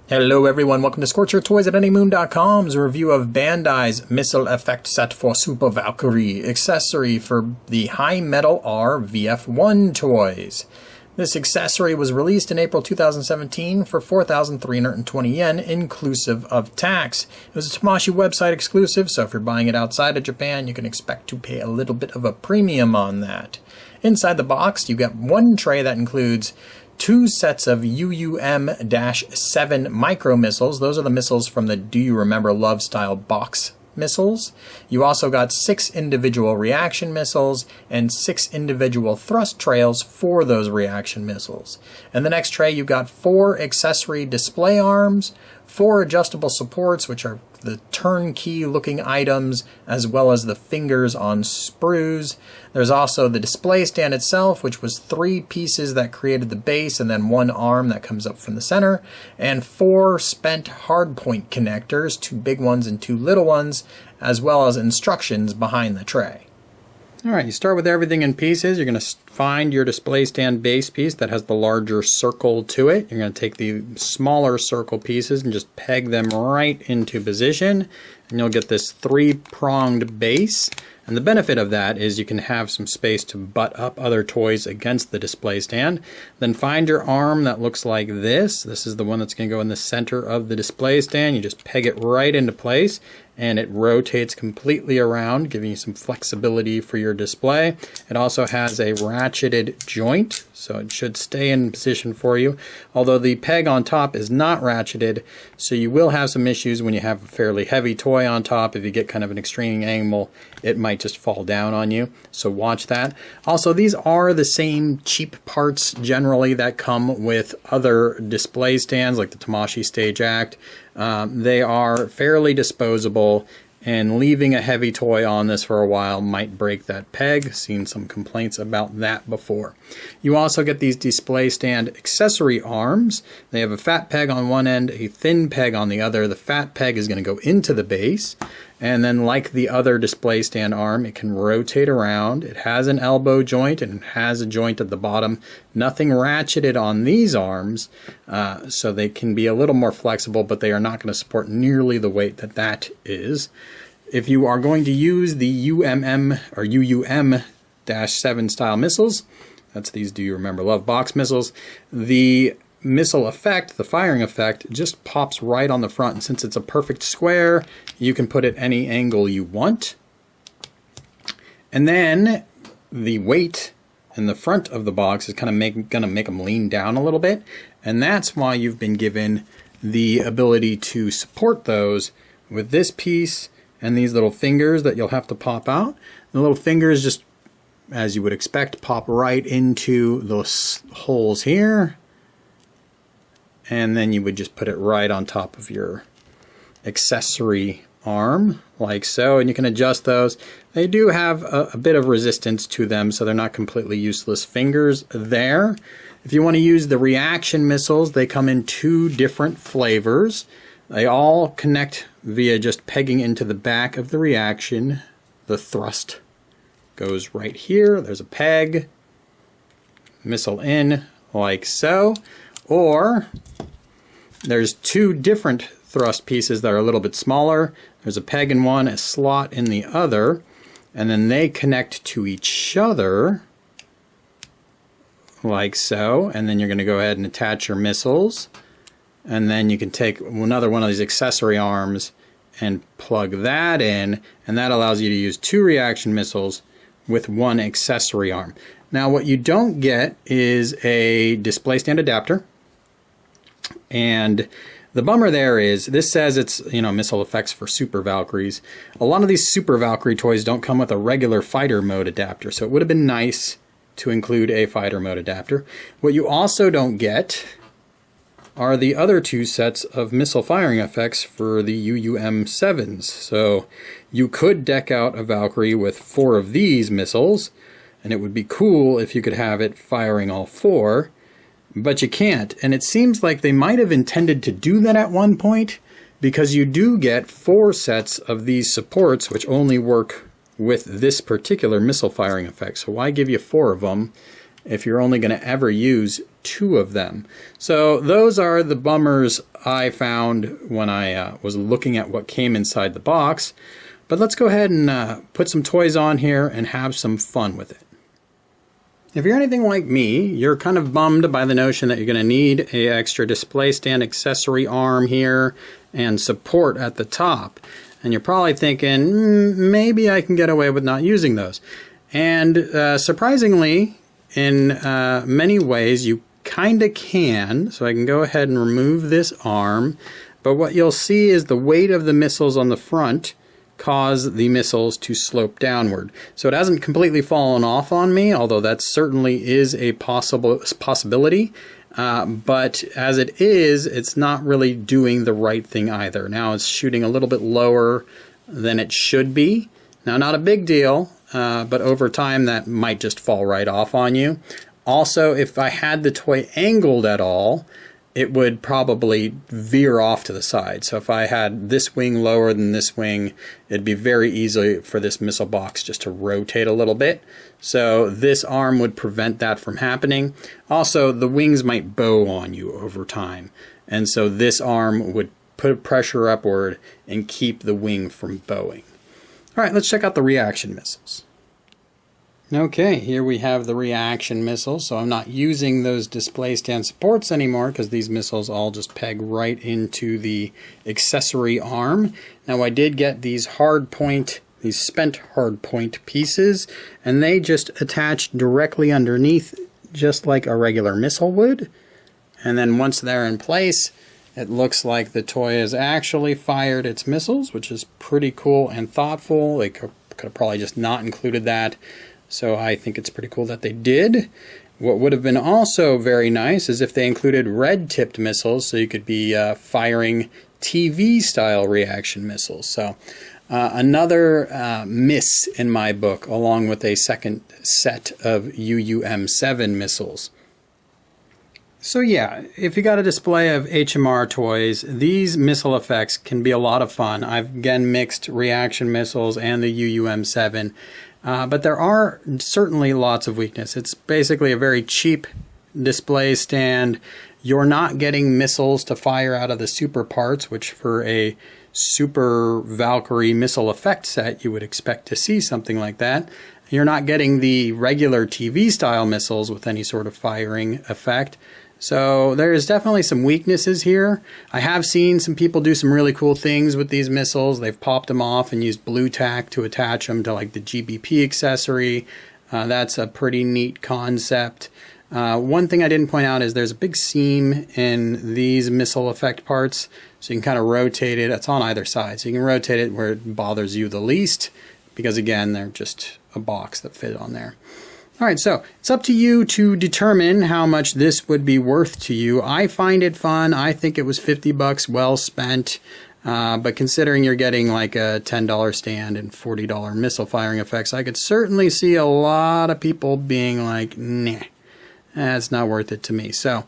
Hello everyone, welcome to ScorcherToys@anymoon.com's review of Bandai's Missile Effect Set for Super Valkyrie, accessory for the High Metal R VF1 toys. This accessory was released in April 2017 for 4,320 yen, inclusive of tax. It was a Tamashii website exclusive, so if you're buying it outside of Japan, you can expect to pay a little bit of a premium on that. Inside the box, you get one tray that includes 2 sets of UUM-7 micro missiles. Those are the missiles from the Do You Remember Love style box missiles. You also got 6 individual reaction missiles and 6 individual thrust trails for those reaction missiles. In the next tray, you got 4 accessory display arms, 4 adjustable supports, which are the turnkey looking items, as well as the fingers on sprues. There's also the display stand itself, which was 3 pieces that created the base and then 1 arm that comes up from the center, and 4 spent hardpoint connectors, 2 big ones and 2 little ones, as well as instructions behind the tray. Alright, you start with everything in pieces. You're going to find your display stand base piece that has the larger circle to it. You're going to take the smaller circle pieces and just peg them right into position, and you'll get this 3-pronged base. And the benefit of that is you can have some space to butt up other toys against the display stand. Then find your arm that looks like this. This is the one that's going to go in the center of the display stand. You just peg it right into place, and it rotates completely around, giving you some flexibility for your display. It also has a ratcheted joint, so it should stay in position for you. Although the peg on top is not ratcheted, so you will have some issues when you have a fairly heavy toy on top. If you get kind of an extreme angle, it might just fall down on you, so watch that. Also, these are the same cheap parts generally that come with other display stands like the Tamashii Stage Act. They are fairly disposable, and leaving a heavy toy on this for a while might break that peg. Seen some complaints about that before. You also get these display stand accessory arms. They have a fat peg on one end, a thin peg on the other. The fat peg is going to go into the base, and then like the other display stand arm, it can rotate around. It has an elbow joint and it has a joint at the bottom. Nothing ratcheted on these arms, so they can be a little more flexible, but they are not going to support nearly the weight that that is. If you are going to use the UMM or UUM-7 style missiles, that's these Do You Remember Love box missiles, the missile effect, the firing effect, just pops right on the front, and since it's a perfect square, you can put it any angle you want. And then the weight in the front of the box is kind of gonna make them lean down a little bit, and that's why you've been given the ability to support those with this piece and these little fingers that you'll have to pop out. The little fingers, just as you would expect, pop right into those holes here, and then you would just put it right on top of your accessory arm, like so, and you can adjust those. They do have a bit of resistance to them, so they're not completely useless fingers there. If you want to use the reaction missiles, they come in 2 different flavors. They all connect via just pegging into the back of the reaction. The thrust goes right here. There's a peg, missile in, like so. Or there's 2 different thrust pieces that are a little bit smaller. There's a peg in one, a slot in the other, and then they connect to each other like so. And then you're going to go ahead and attach your missiles, and then you can take another one of these accessory arms and plug that in, and that allows you to use 2 reaction missiles with 1 accessory arm. Now what you don't get is a display stand adapter. And the bummer there is, this says it's, missile effects for Super Valkyries. A lot of these Super Valkyrie toys don't come with a regular fighter mode adapter, so it would have been nice to include a fighter mode adapter. What you also don't get are the other 2 sets of missile firing effects for the UUM-7s. So you could deck out a Valkyrie with 4 of these missiles, and it would be cool if you could have it firing all 4. But you can't, and it seems like they might have intended to do that at one point, because you do get 4 sets of these supports which only work with this particular missile firing effect. So why give you 4 of them if you're only going to ever use 2 of them. So those are the bummers I found when I was looking at what came inside the box. But let's go ahead and put some toys on here and have some fun with it. If you're anything like me, you're kind of bummed by the notion that you're going to need an extra display stand accessory arm here and support at the top. And you're probably thinking, maybe I can get away with not using those. And surprisingly, in many ways, you kind of can. So I can go ahead and remove this arm. But what you'll see is the weight of the missiles on the front cause the missiles to slope downward. So it hasn't completely fallen off on me, although that certainly is a possibility. But as it is, it's not really doing the right thing either. Now it's shooting a little bit lower than it should be. Now, not a big deal, but over time that might just fall right off on you. Also, if I had the toy angled at all, it would probably veer off to the side. So if I had this wing lower than this wing, it'd be very easy for this missile box just to rotate a little bit. So this arm would prevent that from happening. Also, the wings might bow on you over time. And so this arm would put pressure upward and keep the wing from bowing. All right, let's check out the reaction missiles. Okay, here we have the reaction missiles. So I'm not using those display stand supports anymore because these missiles all just peg right into the accessory arm. Now I did get these these spent hard point pieces, and they just attach directly underneath just like a regular missile would. And then once they're in place, it looks like the toy has actually fired its missiles, which is pretty cool and thoughtful. They could have probably just not included that. So I think it's pretty cool that they did. What would have been also very nice is if they included red-tipped missiles, so you could be firing TV-style reaction missiles. So another miss in my book, along with a second set of UUM-7 missiles. So yeah, if you got a display of HMR toys, these missile effects can be a lot of fun. I've again mixed reaction missiles and the UUM-7. But there are certainly lots of weakness. It's basically a very cheap display stand. You're not getting missiles to fire out of the super parts, which for a Super Valkyrie missile effect set, you would expect to see something like that. You're not getting the regular TV style missiles with any sort of firing effect. So there's definitely some weaknesses here. I have seen some people do some really cool things with these missiles. They've popped them off and used blue tack to attach them to like the GBP accessory. That's a pretty neat concept. One thing I didn't point out is there's a big seam in these missile effect parts. So you can kind of rotate it. It's on either side. So you can rotate it where it bothers you the least, because again, they're just a box that fit on there. All right, so it's up to you to determine how much this would be worth to you. I find it fun. I think it was $50 well spent. But considering you're getting like a $10 stand and $40 missile firing effects, I could certainly see a lot of people being like, nah, that's not worth it to me. So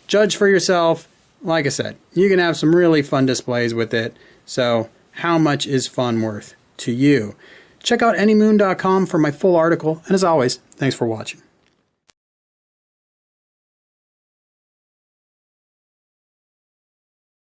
judge for yourself. Like I said, you can have some really fun displays with it. So how much is fun worth to you? Check out anymoon.com for my full article. And as always, thanks for watching.